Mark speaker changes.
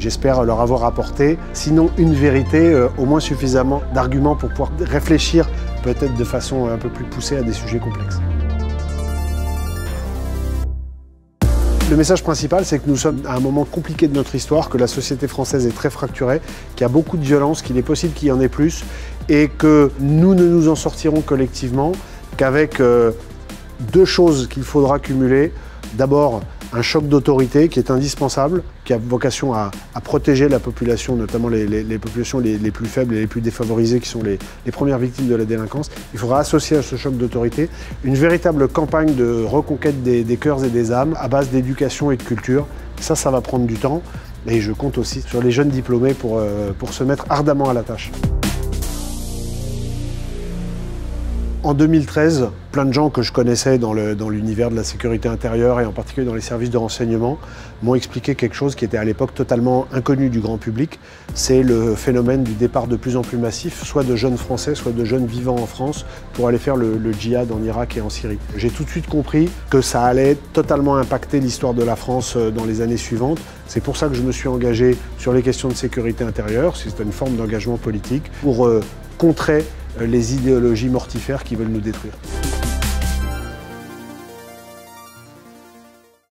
Speaker 1: J'espère leur avoir apporté, sinon une vérité, au moins suffisamment d'arguments pour pouvoir réfléchir peut-être de façon un peu plus poussée à des sujets complexes. Le message principal, c'est que nous sommes à un moment compliqué de notre histoire, que la société française est très fracturée, qu'il y a beaucoup de violence, qu'il est possible qu'il y en ait plus, et que nous ne nous en sortirons collectivement qu'avec deux choses qu'il faudra cumuler. D'abord, un choc d'autorité qui est indispensable, qui a vocation à protéger la population, notamment les populations les plus faibles et les plus défavorisées, qui sont les premières victimes de la délinquance. Il faudra associer à ce choc d'autorité une véritable campagne de reconquête des cœurs et des âmes à base d'éducation et de culture. Ça va prendre du temps et je compte aussi sur les jeunes diplômés pour se mettre ardemment à la tâche. En 2013, plein de gens que je connaissais dans l'univers de la sécurité intérieure et en particulier dans les services de renseignement m'ont expliqué quelque chose qui était à l'époque totalement inconnu du grand public. C'est le phénomène du départ de plus en plus massif, soit de jeunes Français, soit de jeunes vivant en France, pour aller faire le djihad en Irak et en Syrie. J'ai tout de suite compris que ça allait totalement impacter l'histoire de la France dans les années suivantes. C'est pour ça que je me suis engagé sur les questions de sécurité intérieure, c'est une forme d'engagement politique, pour contrer les idéologies mortifères qui veulent nous détruire.